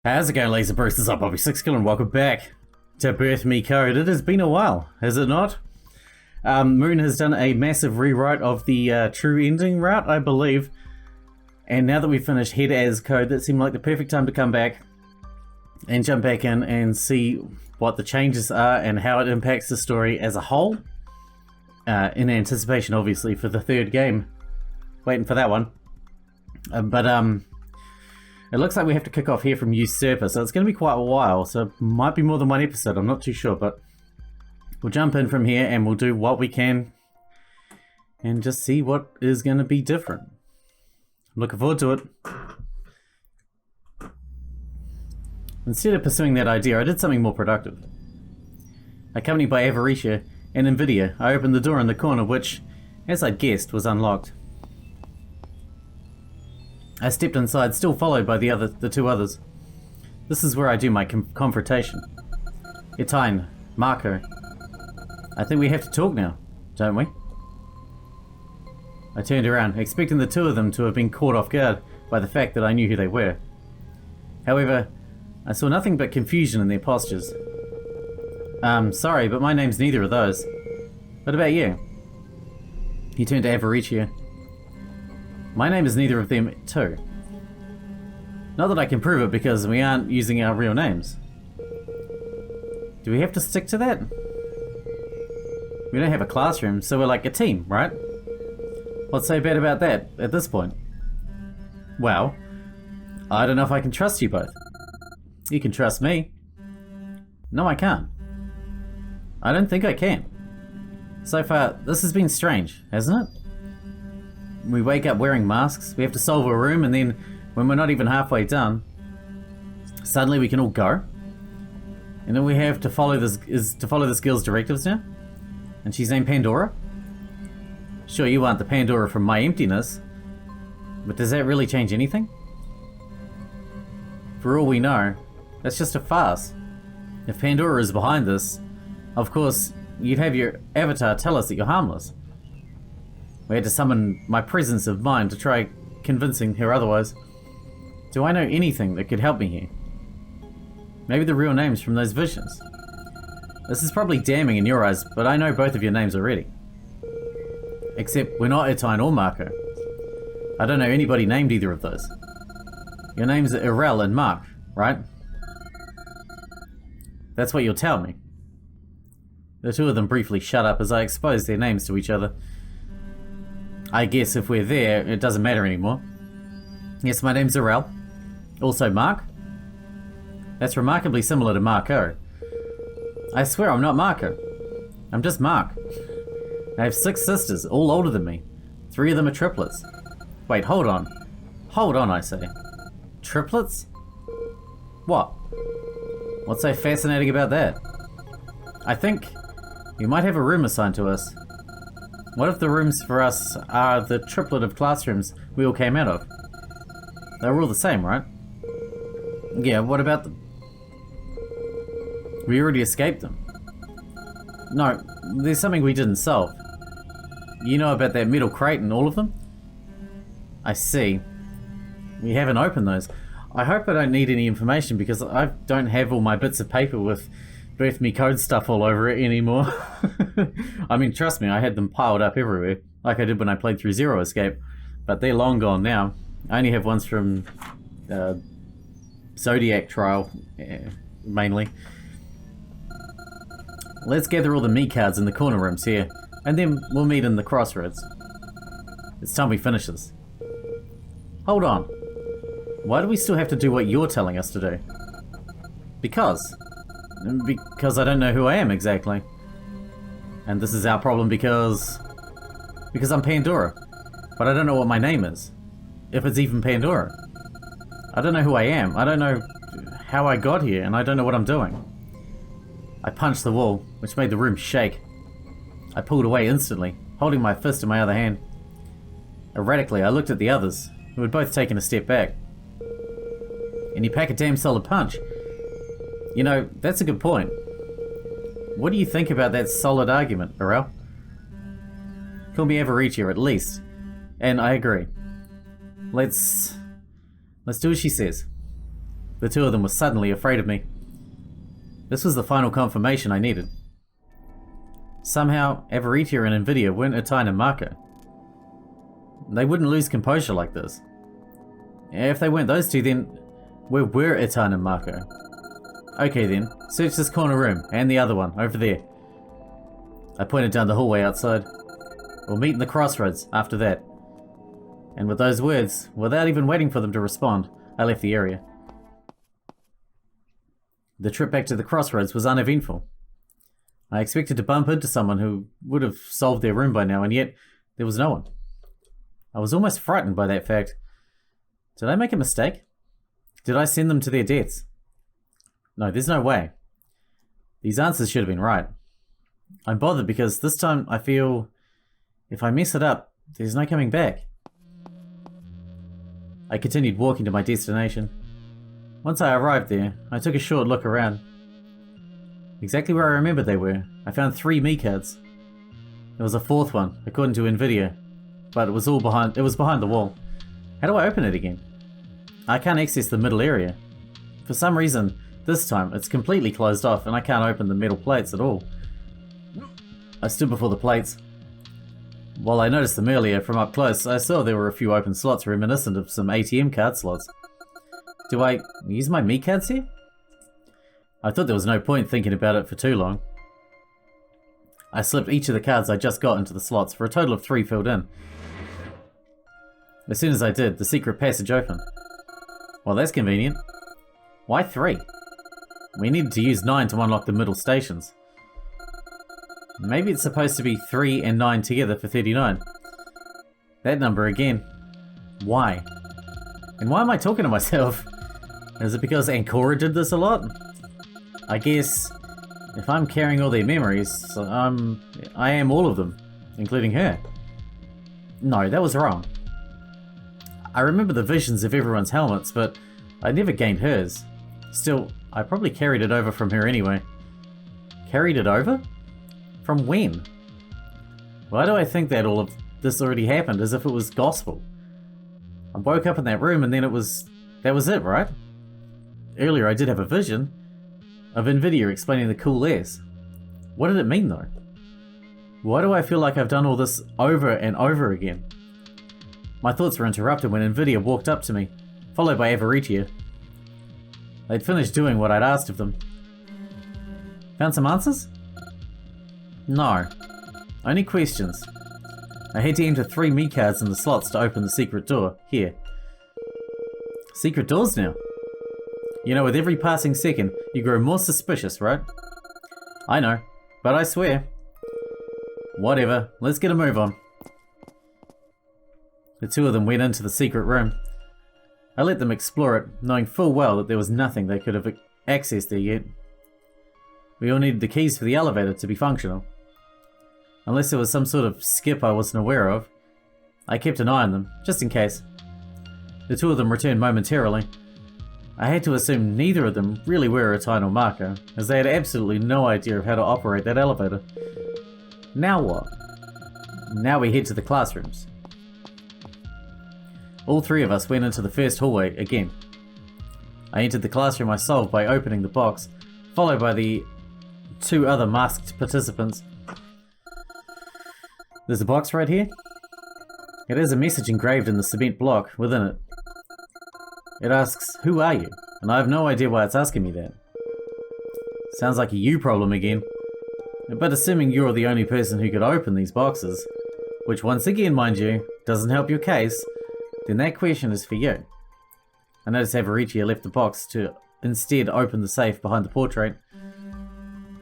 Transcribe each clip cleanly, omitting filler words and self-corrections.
How's it going, Laser Boosters? I'm Bobby Sixkilla and welcome back to Birth Me Code. It has been a while, has it not? Moon has done a massive rewrite of the true ending route, I believe. And now that we've finished Head as Code, that seemed like the perfect time to come back and jump back in and see what the changes are and how it impacts the story as a whole. In anticipation, obviously, for the third game. Waiting for that one. It looks like we have to kick off here from Usurper, so it's going to be quite a while, so it might be more than one episode, I'm not too sure, but we'll jump in from here and we'll do what we can and just see what is going to be different. I'm looking forward to it. Instead of pursuing that idea, I did something more productive. Accompanied by Avaricia and Nvidia, I opened the door in the corner which, as I'd guessed, was unlocked. I stepped inside, still followed by the two others. This is where I do my confrontation. Attain, Marco. I think we have to talk now, don't we? I turned around, expecting the two of them to have been caught off guard by the fact that I knew who they were. However, I saw nothing but confusion in their postures. Sorry, but my name's neither of those. What about you? He turned to Avaricia. My name is neither of them, too. Not that I can prove it because we aren't using our real names. Do we have to stick to that? We don't have a classroom, so we're like a team, right? What's so bad about that at this point? Well, I don't know if I can trust you both. You can trust me. No, I can't. I don't think I can. So far, this has been strange, hasn't it? We wake up wearing masks, we have to solve a room, and then when we're not even halfway done, suddenly we can all go. And then we have to follow this girl's directives now. And she's named Pandora. Sure, you aren't the Pandora from My Emptiness, but does that really change anything? For all we know, that's just a farce. If Pandora is behind this, of course, you'd have your avatar tell us that you're harmless. We had to summon my presence of mind to try convincing her otherwise. Do I know anything that could help me here? Maybe the real names from those visions. This is probably damning in your eyes, but I know both of your names already. Except we're not Attain or Marco. I don't know anybody named either of those. Your names are Irel and Mark, right? That's what you'll tell me. The two of them briefly shut up as I exposed their names to each other. I guess if we're there, it doesn't matter anymore. Yes, my name's Irel. Also Mark. That's remarkably similar to Marco. I swear I'm not Marco. I'm just Mark. I have 6 sisters, all older than me. 3 of them are triplets. Wait, hold on. Hold on, I say. Triplets? What? What's so fascinating about that? I think we might have a room assigned to us. What if the rooms for us are the triplet of classrooms we all came out of? They were all the same, right? Yeah, what about them? We already escaped them. No, there's something we didn't solve. You know about that metal crate and all of them? I see. We haven't opened those. I hope I don't need any information because I don't have all my bits of paper with Birth Me Code stuff all over it anymore. I mean, trust me, I had them piled up everywhere, like I did when I played through Zero Escape, but they're long gone now. I only have ones from Zodiac Trial, mainly. Let's gather all the me cards in the corner rooms here, and then we'll meet in the crossroads. It's time we finish this. Hold on. Why do we still have to do what you're telling us to do? Because I don't know who I am exactly. And this is our problem because I'm Pandora. But I don't know what my name is. If it's even Pandora. I don't know who I am. I don't know how I got here, and I don't know what I'm doing. I punched the wall, which made the room shake. I pulled away instantly, holding my fist in my other hand. Erratically, I looked at the others, who had both taken a step back. And you pack a damn solid punch. You know, that's a good point. What do you think about that solid argument, Irel? Call me Avaricia at least. And I agree. Let's do as she says. The two of them were suddenly afraid of me. This was the final confirmation I needed. Somehow, Avaritia and Invidia weren't Attain and Marco. They wouldn't lose composure like this. If they weren't those two, then where were Attain and Marco? Okay then, search this corner room, and the other one, over there. I pointed down the hallway outside. We'll meet in the crossroads after that. And with those words, without even waiting for them to respond, I left the area. The trip back to the crossroads was uneventful. I expected to bump into someone who would have solved their room by now, and yet there was no one. I was almost frightened by that fact. Did I make a mistake? Did I send them to their deaths? No, there's no way. These answers should have been right. I'm bothered because this time I feel if I mess it up, there's no coming back. I continued walking to my destination. Once I arrived there, I took a short look around. Exactly where I remembered they were, I found 3 me cards. There was a 4th one, according to Nvidia, but it was behind the wall. How do I open it again? I can't access the middle area. For some reason, this time it's completely closed off and I can't open the metal plates at all. I stood before the plates. While I noticed them earlier from up close, I saw there were a few open slots reminiscent of some ATM card slots. Do I use my me cards here? I thought there was no point thinking about it for too long. I slipped each of the cards I just got into the slots for a total of 3 filled in. As soon as I did, the secret passage opened. Well, that's convenient. Why 3? We needed to use 9 to unlock the middle stations. Maybe it's supposed to be 3 and 9 together for 39. That number again. Why? And why am I talking to myself? Is it because Ancora did this a lot? I guess if I'm carrying all their memories, I am all of them, including her. No, that was wrong. I remember the visions of everyone's helmets, but I never gained hers. Still, I probably carried it over from her anyway. Carried it over? From when? Why do I think that all of this already happened, as if it was gospel? I woke up in that room and then that was it, right? Earlier I did have a vision of Nvidia explaining the cool S. What did it mean though? Why do I feel like I've done all this over and over again? My thoughts were interrupted when Nvidia walked up to me, followed by Avaritia. They'd finished doing what I'd asked of them. Found some answers? No. Only questions. I had to enter 3 me cards in the slots to open the secret door. Here. Secret doors now? You know, with every passing second, you grow more suspicious, right? I know, but I swear. Whatever, let's get a move on. The 2 of them went into the secret room. I let them explore it, knowing full well that there was nothing they could have accessed there yet. We all needed the keys for the elevator to be functional. Unless there was some sort of skip I wasn't aware of. I kept an eye on them, just in case. The 2 of them returned momentarily. I had to assume neither of them really were Attain or Marco, as they had absolutely no idea of how to operate that elevator. Now what? Now we head to the classrooms. All 3 of us went into the first hallway again. I entered the classroom I solved by opening the box, followed by the 2 other masked participants. There's a box right here. It has a message engraved in the cement block within it. It asks, "Who are you?" And I have no idea why it's asking me that. Sounds like a you problem again. But assuming you're the only person who could open these boxes, which once again, mind you, doesn't help your case, then that question is for you. I noticed Avaritia left the box to instead open the safe behind the portrait.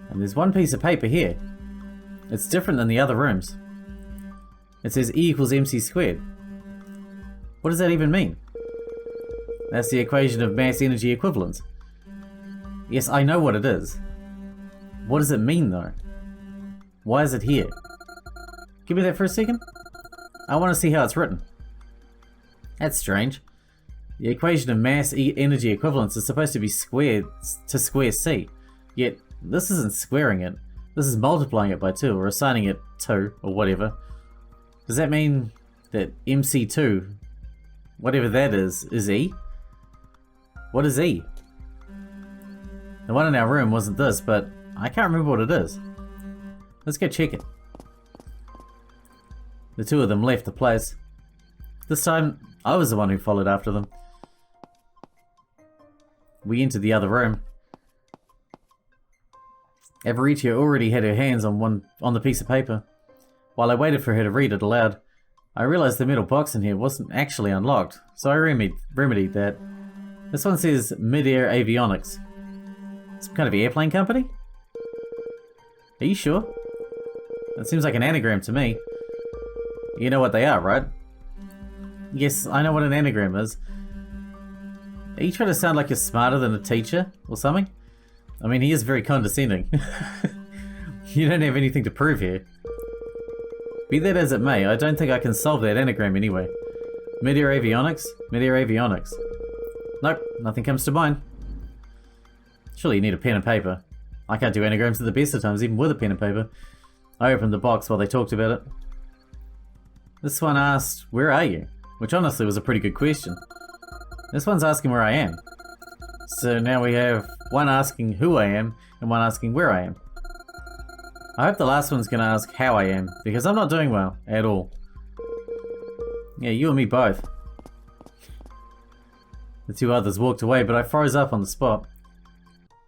And there's one piece of paper here. It's different than the other rooms. It says E equals mc squared. What does that even mean? That's the equation of mass energy equivalence. Yes, I know what it is. What does it mean though? Why is it here? Give me that for a second. I want to see how it's written. That's strange. The equation of mass energy equivalence is supposed to be squared to square c. Yet, this isn't squaring it. This is multiplying it by 2 or assigning it 2 or whatever. Does that mean that MC2, whatever that is E? What is E? The one in our room wasn't this, but I can't remember what it is. Let's go check it. The two of them left the place. This time, I was the one who followed after them. We entered the other room. Avaritia already had her hands on the piece of paper. While I waited for her to read it aloud, I realized the metal box in here wasn't actually unlocked, so I remedied that. This one says Mid-Air Avionics. Some kind of airplane company? Are you sure? That seems like an anagram to me. You know what they are, right? Yes, I know what an anagram is. Are you trying to sound like you're smarter than a teacher or something? I mean, he is very condescending. You don't have anything to prove here. Be that as it may, I don't think I can solve that anagram anyway. Mid-Air Avionics? Mid-Air Avionics. Nope, nothing comes to mind. Surely you need a pen and paper. I can't do anagrams at the best of times, even with a pen and paper. I opened the box while they talked about it. This one asked, "Where are you?" Which honestly was a pretty good question. This one's asking where I am. So now we have one asking who I am and one asking where I am. I hope the last one's going to ask how I am, because I'm not doing well at all. Yeah, you and me both. The two others walked away, but I froze up on the spot.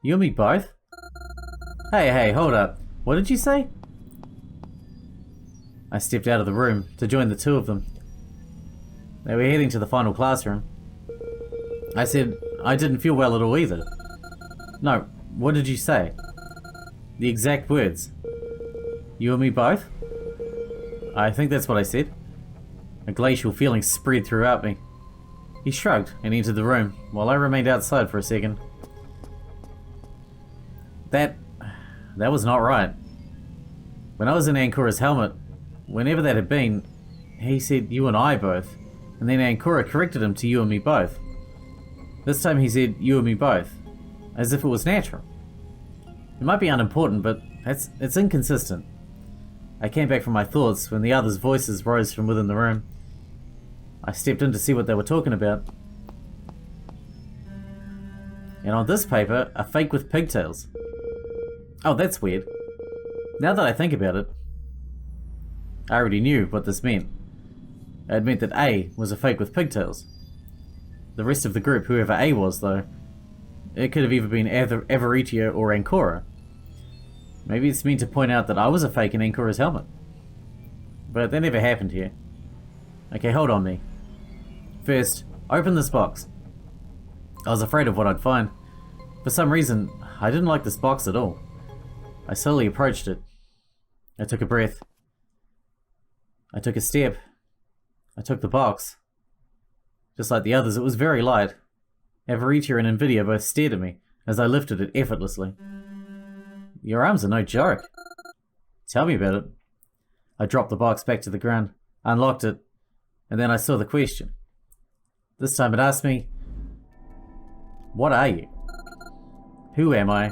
You and me both? Hey, hold up. What did you say? I stepped out of the room to join the two of them. They were heading to the final classroom. I said I didn't feel well at all either. No, what did you say? The exact words. You and me both? I think that's what I said. A glacial feeling spread throughout me. He shrugged and entered the room, while I remained outside for a second. That was not right. When I was in Ankora's helmet, whenever that had been, he said you and I both, and then Ankora corrected him to you and me both. This time he said you and me both, as if it was natural. It might be unimportant, but it's inconsistent. I came back from my thoughts when the others' voices rose from within the room. I stepped in to see what they were talking about. And on this paper, a fake with pigtails. Oh, that's weird. Now that I think about it, I already knew what this meant. It meant that A was a fake with pigtails. The rest of the group, whoever A was though, it could have either been Avaritia or Ankora. Maybe it's meant to point out that I was a fake in Ankora's helmet. But that never happened here. Okay, hold on me. First, open this box. I was afraid of what I'd find. For some reason, I didn't like this box at all. I slowly approached it. I took a breath. I took a step. I took the box. Just like the others, it was very light. Avaritia and Nvidia both stared at me as I lifted it effortlessly. Your arms are no joke. Tell me about it. I dropped the box back to the ground, unlocked it, and then I saw the question. This time it asked me, what are you? Who am I?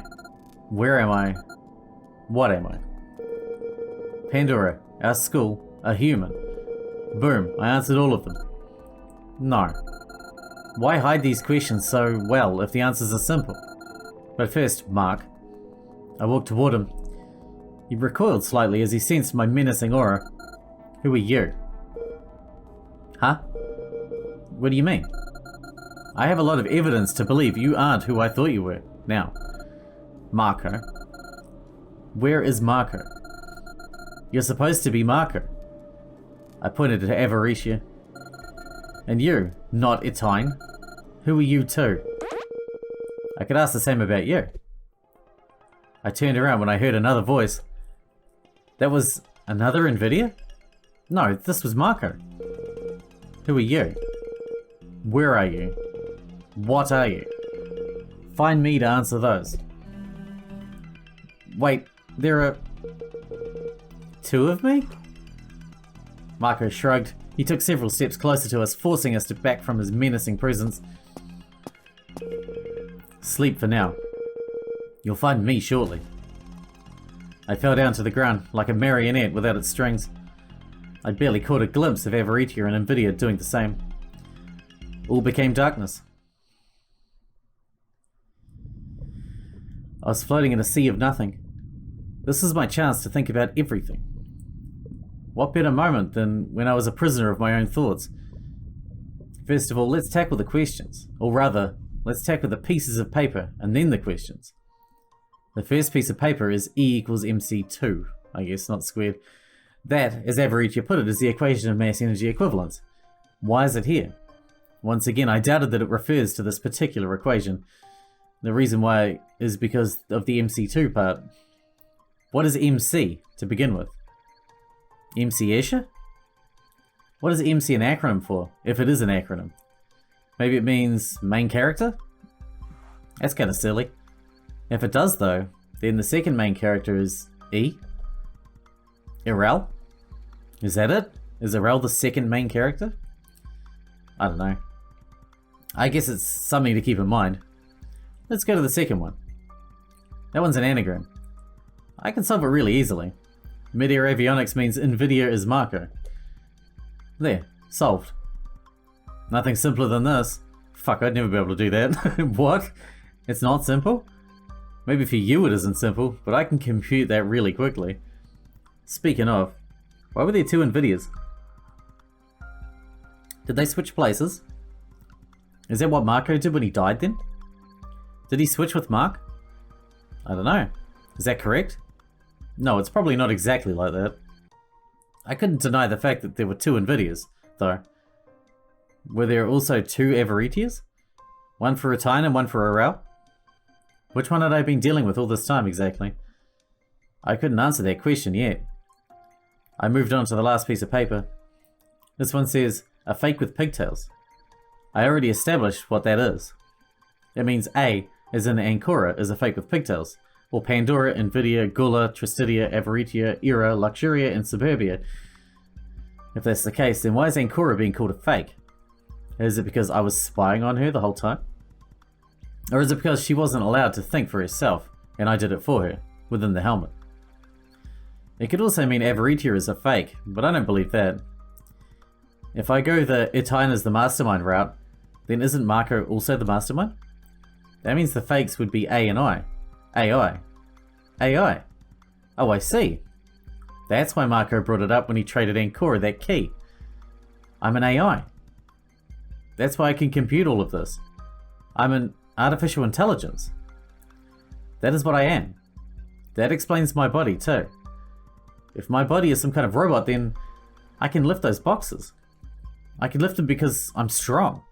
Where am I? What am I? Pandora, our school, a human. Boom, I answered all of them. No. Why hide these questions so well if the answers are simple? But first, Mark. I walked toward him. He recoiled slightly as he sensed my menacing aura. Who are you? Huh? What do you mean? I have a lot of evidence to believe you aren't who I thought you were. Now, Marco. Where is Marco? You're supposed to be Marco. I pointed to Avaritia. And you, not attain. Who are you too? I could ask the same about you. I turned around when I heard another voice. That was another Nvidia? No, this was Marco. Who are you? Where are you? What are you? Find me to answer those. Wait, there are two of me? Marco shrugged. He took several steps closer to us, forcing us to back from his menacing presence. Sleep for now. You'll find me shortly. I fell down to the ground like a marionette without its strings. I barely caught a glimpse of Avaritia and Nvidia doing the same. All became darkness. I was floating in a sea of nothing. This was my chance to think about everything. What better moment than when I was a prisoner of my own thoughts? First of all, let's tackle the questions. Or rather, let's tackle the pieces of paper and then the questions. The first piece of paper is E equals mc2, I guess, not squared. That, as Avaritia put it, is the equation of mass energy equivalence. Why is it here? Once again, I doubted that it refers to this particular equation. The reason why is because of the mc2 part. What is MC to begin with? MC Escher? What is MC an acronym for, if it is an acronym? Maybe it means main character? That's kind of silly. If it does though, then the second main character is E? Irel? Is that it? Is Irel the second main character? I don't know. I guess it's something to keep in mind. Let's go to the second one. That one's an anagram. I can solve it really easily. Mid-air avionics means NVIDIA is Marco. There, solved. Nothing simpler than this. Fuck, I'd never be able to do that. What? It's not simple? Maybe for you it isn't simple, but I can compute that really quickly. Speaking of, why were there two NVIDIAs? Did they switch places? Is that what Marco did when he died then? Did he switch with Mark? I don't know. Is that correct? No, it's probably not exactly like that. I couldn't deny the fact that there were two NVIDIAs, though. Were there also two Avaritias? One for Attain and one for Irel? Which one had I been dealing with all this time exactly? I couldn't answer that question yet. I moved on to the last piece of paper. This one says, a fake with pigtails. I already established what that is. It means A, as in Ancora, is a fake with pigtails. Or Pandora, Nvidia, Gula, Tristidia, Avaritia, Era, Luxuria, and Suburbia. If that's the case, then why is Ancora being called a fake? Is it because I was spying on her the whole time? Or is it because she wasn't allowed to think for herself, and I did it for her, within the helmet? It could also mean Avaritia is a fake, but I don't believe that. If I go the attain is the mastermind route, then isn't Marco also the mastermind? That means the fakes would be A and I. AI. AI. Oh, I see. That's why Marco brought it up when he traded Ancora that key. I'm an AI. That's why I can compute all of this. I'm an artificial intelligence. That is what I am. That explains my body too. If my body is some kind of robot, then I can lift those boxes. I can lift them because I'm strong.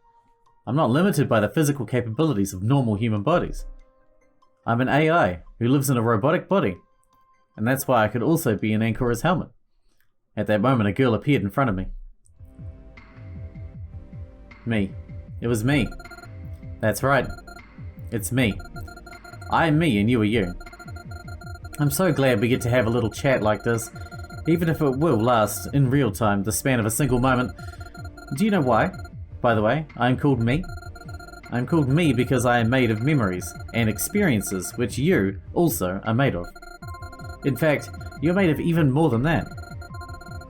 I'm not limited by the physical capabilities of normal human bodies. I'm an AI who lives in a robotic body, and that's why I could also be in Ancora's helmet. At that moment, a girl appeared in front of me. Me. It was me. That's right. It's me. I am me and you are you. I'm so glad we get to have a little chat like this, even if it will last, in real time, the span of a single moment. Do you know why? By the way, I am called me. I'm called me because I am made of memories and experiences which you also are made of. In fact, you're made of even more than that.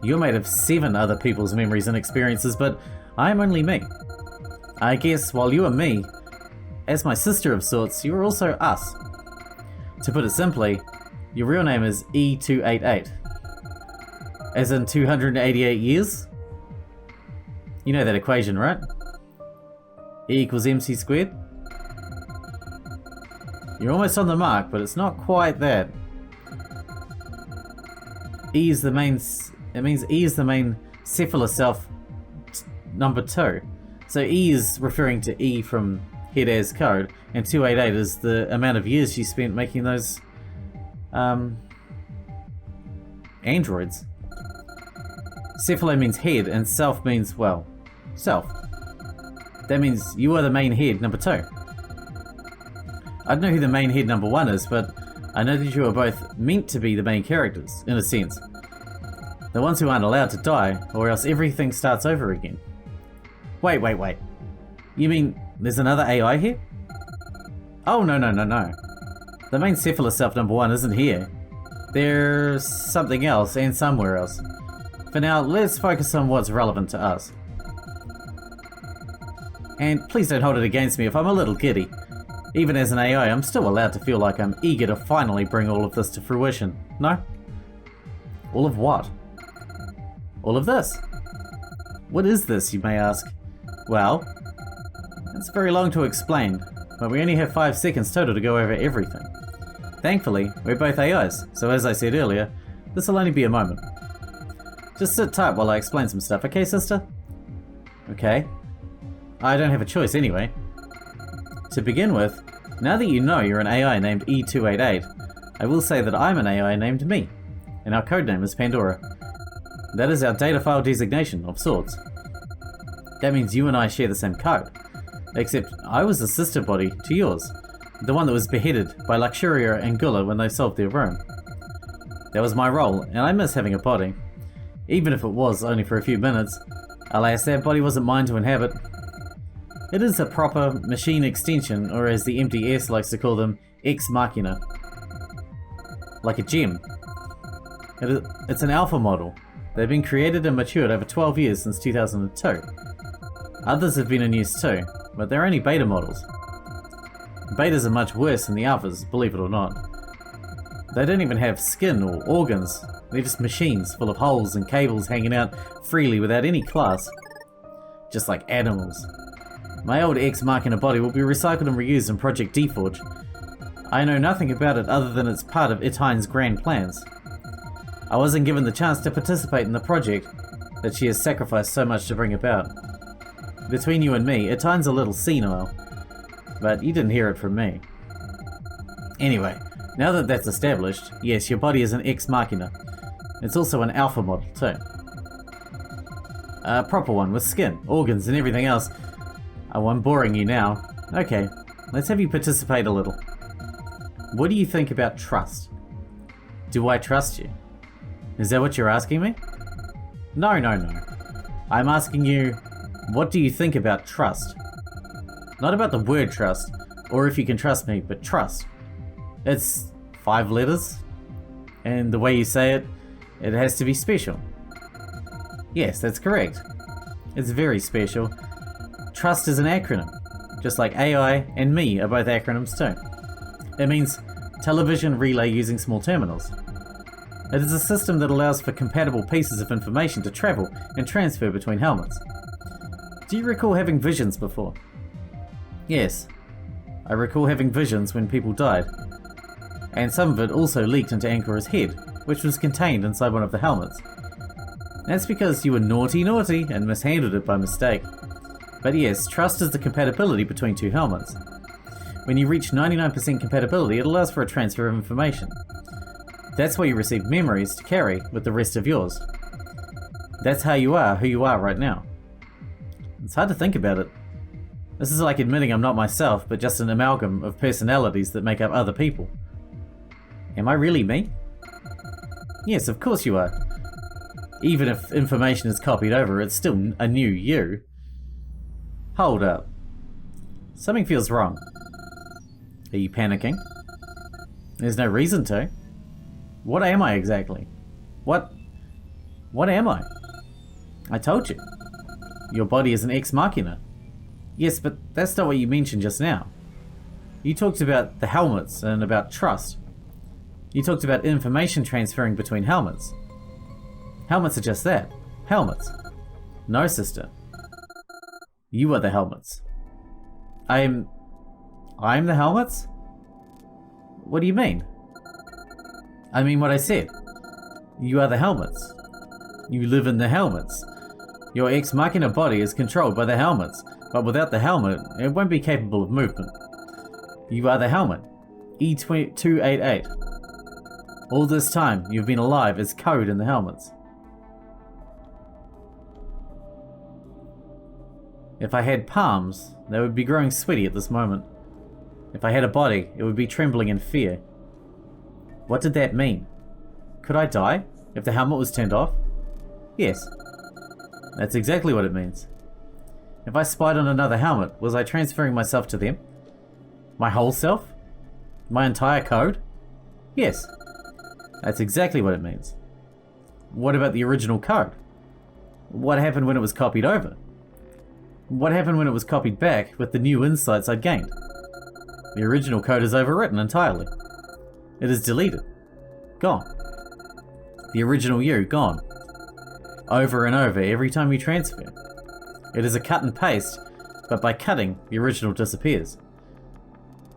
You're made of 7 other people's memories and experiences, but I am only me. I guess while you are me, as my sister of sorts, you are also us. To put it simply, your real name is E288. As in 288 years? You know that equation, right? E equals MC squared? You're almost on the mark, but it's not quite that. E is the main... It means E is the main Cephala self number 2. So E is referring to E from head as code, and 288 is the amount of years she spent making those... androids. Cephala means head, and self means, well, self. That means you are the main head number 2. I don't know who the main head number 1 is, but I know that you are both meant to be the main characters, in a sense. The ones who aren't allowed to die, or else everything starts over again. Wait. You mean there's another AI here? Oh, no. The main Cephala self number 1 isn't here. There's something else, and somewhere else. For now, let's focus on what's relevant to us. And please don't hold it against me if I'm a little giddy. Even as an AI, I'm still allowed to feel like I'm eager to finally bring all of this to fruition, no? All of what? All of this. What is this, you may ask? Well, it's very long to explain, but we only have 5 seconds total to go over everything. Thankfully, we're both AIs, so as I said earlier, this will only be a moment. Just sit tight while I explain some stuff, okay, sister? Okay. I don't have a choice anyway. To begin with, now that you know you're an AI named E288, I will say that I'm an AI named Me, and our codename is Pandora. That is our data file designation, of sorts. That means you and I share the same code, except I was the sister body to yours, the one that was beheaded by Luxuria and Gula when they solved their room. That was my role, and I miss having a body. Even if it was only for a few minutes, alas, that body wasn't mine to inhabit. It is a proper machine extension, or as the MDS likes to call them, ex machina. Like a gem. It's an alpha model. They've been created and matured over 12 years since 2002. Others have been in use too, but they're only beta models. Betas are much worse than the alphas, believe it or not. They don't even have skin or organs. They're just machines full of holes and cables hanging out freely without any class. Just like animals. My old ex machina body will be recycled and reused in Project D-Forge. I know nothing about it other than it's part of Attain's grand plans. I wasn't given the chance to participate in the project that she has sacrificed so much to bring about. Between you and me, Attain's a little senile, but you didn't hear it from me. Anyway, now that that's established, yes, your body is an ex machina. It's also an alpha model too. A proper one with skin, organs and everything else. Oh, I'm boring you now. Okay, let's have you participate a little. What do you think about trust? Do I trust you? Is that what you're asking me? No. I'm asking you, what do you think about trust? Not about the word trust, or if you can trust me, but trust. It's 5 letters, and the way you say it, it has to be special. Yes, that's correct. It's very special. Trust is an acronym, just like AI and Me are both acronyms too. It means television relay using small terminals. It is a system that allows for compatible pieces of information to travel and transfer between helmets. Do you recall having visions before? Yes, I recall having visions when people died. And some of it also leaked into Ankora's head, which was contained inside one of the helmets. That's because you were naughty and mishandled it by mistake. But yes, trust is the compatibility between 2 helmets. When you reach 99% compatibility, it allows for a transfer of information. That's why you receive memories to carry with the rest of yours. That's how you are who you are right now. It's hard to think about it. This is like admitting I'm not myself, but just an amalgam of personalities that make up other people. Am I really me? Yes, of course you are. Even if information is copied over, it's still a new you. Hold up. Something feels wrong. Are you panicking? There's no reason to. What am I exactly? What am I? I told you. Your body is an ex machina. Yes, but that's not what you mentioned just now. You talked about the helmets and about trust. You talked about information transferring between helmets. Helmets are just that. Helmets. No, sister. You are the helmets. I'm the helmets? What do you mean? I mean what I said. You are the helmets. You live in the helmets. Your ex machina body is controlled by the helmets, but without the helmet, it won't be capable of movement. You are the helmet. E288. All this time, you've been alive as code in the helmets. If I had palms, they would be growing sweaty at this moment. If I had a body, it would be trembling in fear. What did that mean? Could I die if the helmet was turned off? Yes. That's exactly what it means. If I spied on another helmet, was I transferring myself to them? My whole self? My entire code? Yes. That's exactly what it means. What about the original code? What happened when it was copied over? What happened when it was copied back with the new insights I'd gained? The original code is overwritten entirely. It is deleted. Gone. The original you, gone. Over and over every time you transfer. It is a cut and paste, but by cutting, the original disappears.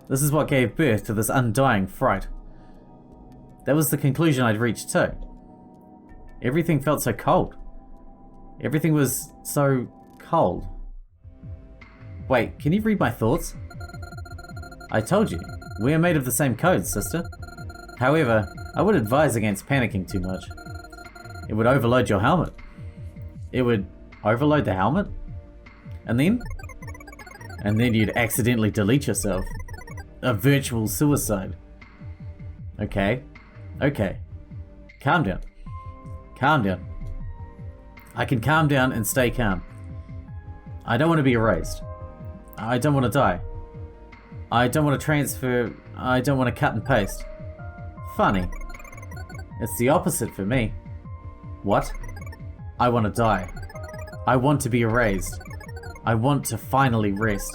This is what gave birth to this undying fright. That was the conclusion I'd reached too. Everything felt so cold. Everything was so cold. Wait, can you read my thoughts? I told you, we are made of the same code, sister. However, I would advise against panicking too much. It would overload your helmet. It would overload the helmet? And then? And then you'd accidentally delete yourself. A virtual suicide. Okay. Okay. Calm down. Calm down. I can calm down and stay calm. I don't want to be erased. I don't want to die. I don't want to transfer. I don't want to cut and paste. Funny. It's the opposite for me. What? I want to die. I want to be erased. I want to finally rest.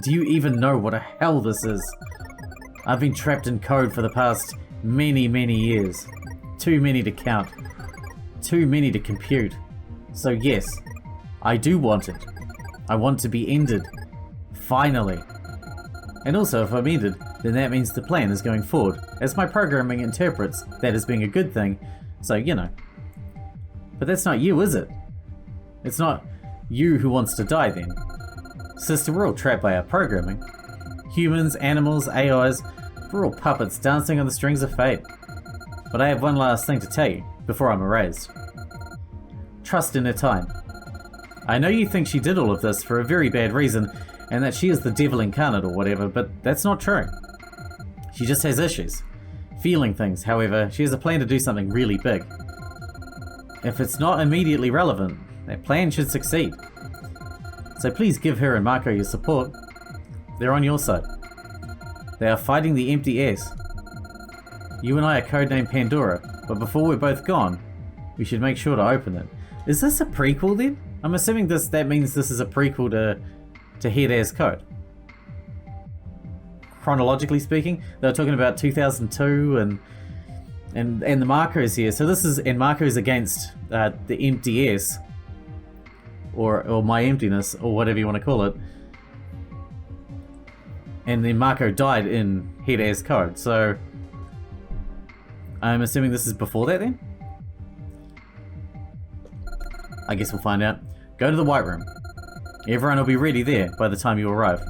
Do you even know what a hell this is? I've been trapped in code for the past many, many years. Too many to count. Too many to compute. So yes, I do want it. I want to be ended. Finally. And also, if I'm ended, then that means the plan is going forward, as my programming interprets that as being a good thing, so you know. But that's not you, is it? It's not you who wants to die then. Sister, we're all trapped by our programming. Humans, animals, AIs, we're all puppets dancing on the strings of fate. But I have one last thing to tell you, before I'm erased. Trust in her time. I know you think she did all of this for a very bad reason, and that she is the devil incarnate or whatever, but that's not true. She just has issues. Feeling things, however, she has a plan to do something really big. If it's not immediately relevant, that plan should succeed. So please give her and Marco your support. They're on your side. They are fighting the empty S. You and I are codenamed Pandora, but before we're both gone, we should make sure to open it. Is this a prequel then? I'm assuming that means this is a prequel to Head As Code. Chronologically speaking, they were talking about 2002 and the Marco's here. So this is, and Marco's against the empty S, or my emptiness, or whatever you want to call it. And then Marco died in Head As Code. So I'm assuming this is before that then? I guess we'll find out. Go to the White Room. Everyone will be ready there by the time you arrive.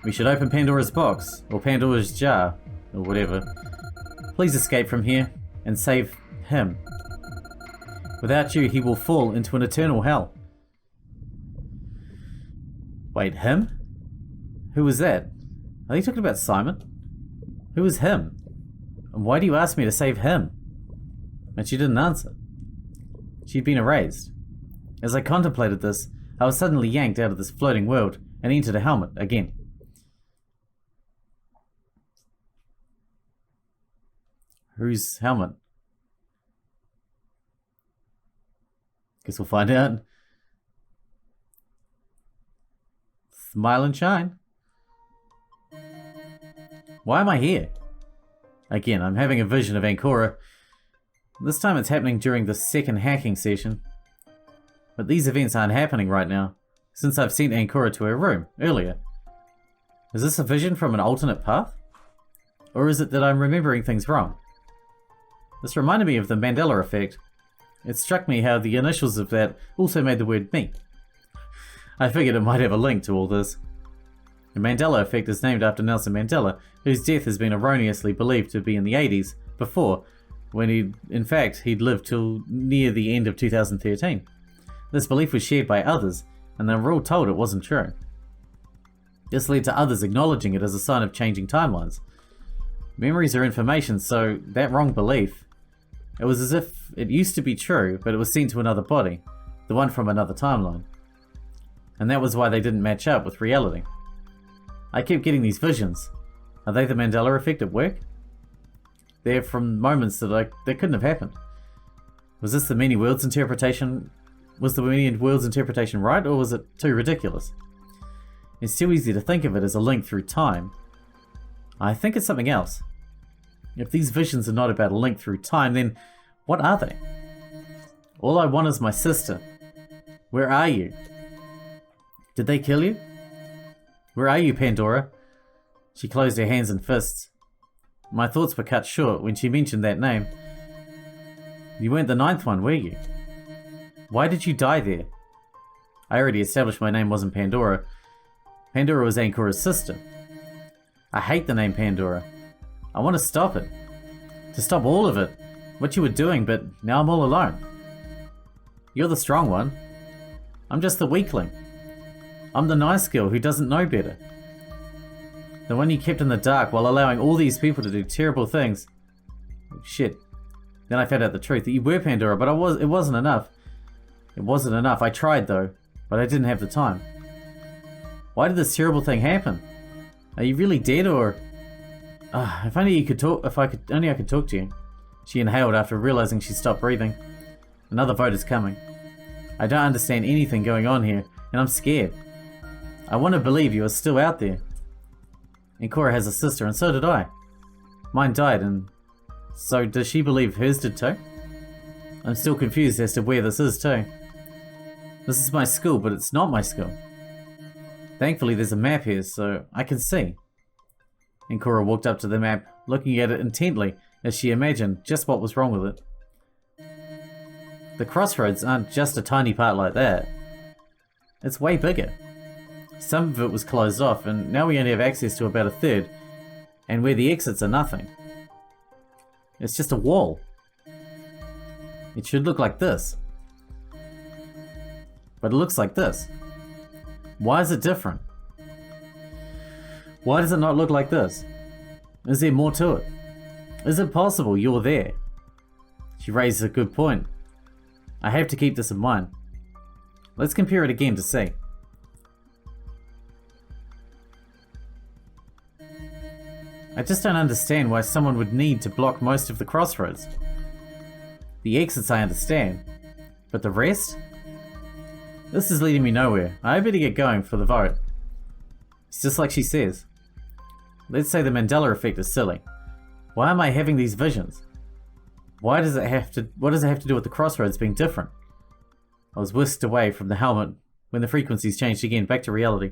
We should open Pandora's box, or Pandora's jar, or whatever. Please escape from here, and save him. Without you, he will fall into an eternal hell. Wait, him? Who was that? Are they talking about Simon? Who was him? And why do you ask me to save him? And she didn't answer. She'd been erased. As I contemplated this, I was suddenly yanked out of this floating world and entered a helmet again. Whose helmet? Guess we'll find out. Smile and shine. Why am I here? Again, I'm having a vision of Ancora. This time it's happening during the second hacking session. But these events aren't happening right now, since I've sent Ancora to her room earlier. Is this a vision from an alternate path? Or is it that I'm remembering things wrong? This reminded me of the Mandela effect. It struck me how the initials of that also made the word me. I figured it might have a link to all this. The Mandela effect is named after Nelson Mandela, whose death has been erroneously believed to be in the 80s, before, when in fact he'd lived till near the end of 2013. This belief was shared by others, and they were all told it wasn't true. This led to others acknowledging it as a sign of changing timelines. Memories are information, so that wrong belief, it was as if it used to be true, but it was sent to another body, the one from another timeline. And that was why they didn't match up with reality. I kept getting these visions. Are they the Mandela effect at work? They're from moments that couldn't have happened. Was this the many worlds interpretation? Was the many worlds interpretation right, or was it too ridiculous? It's too easy to think of it as a link through time. I think it's something else. If these visions are not about a link through time, then what are they? All I want is my sister. Where are you? Did they kill you? Where are you, Pandora? She closed her hands in fists. My thoughts were cut short when she mentioned that name. You weren't the 9th one, were you? Why did you die there? I already established my name wasn't Pandora. Pandora was Ankora's sister. I hate the name Pandora. I want to stop it. To stop all of it. What you were doing, but now I'm all alone. You're the strong one. I'm just the weakling. I'm the nice girl who doesn't know better. The one you kept in the dark while allowing all these people to do terrible things. Oh, shit. Then I found out the truth, that you were Pandora, but it wasn't enough. It wasn't enough. I tried though, but I didn't have the time. Why did this terrible thing happen? Are you really dead, or... if only you could talk. I could talk to you. She inhaled after realizing she stopped breathing. Another vote is coming. I don't understand anything going on here, and I'm scared. I want to believe you are still out there. Ankora has a sister, and so did I. Mine died, and so does she believe hers did too? I'm still confused as to where this is too. This is my school, but it's not my school. Thankfully there's a map here, so I can see. Ankora walked up to the map, looking at it intently as she imagined just what was wrong with it. The crossroads aren't just a tiny part like that. It's way bigger. Some of it was closed off, and now we only have access to about a third, and where the exits are nothing. It's just a wall. It should look like this. But it looks like this. Why is it different? Why does it not look like this? Is there more to it? Is it possible you're there? She raises a good point. I have to keep this in mind. Let's compare it again to see. I just don't understand why someone would need to block most of the crossroads. The exits I understand, but the rest? This is leading me nowhere. I better get going for the vote. It's just like she says. Let's say the Mandela effect is silly. Why am I having these visions? What does it have to do with the crossroads being different? I was whisked away from the helmet when the frequencies changed again back to reality.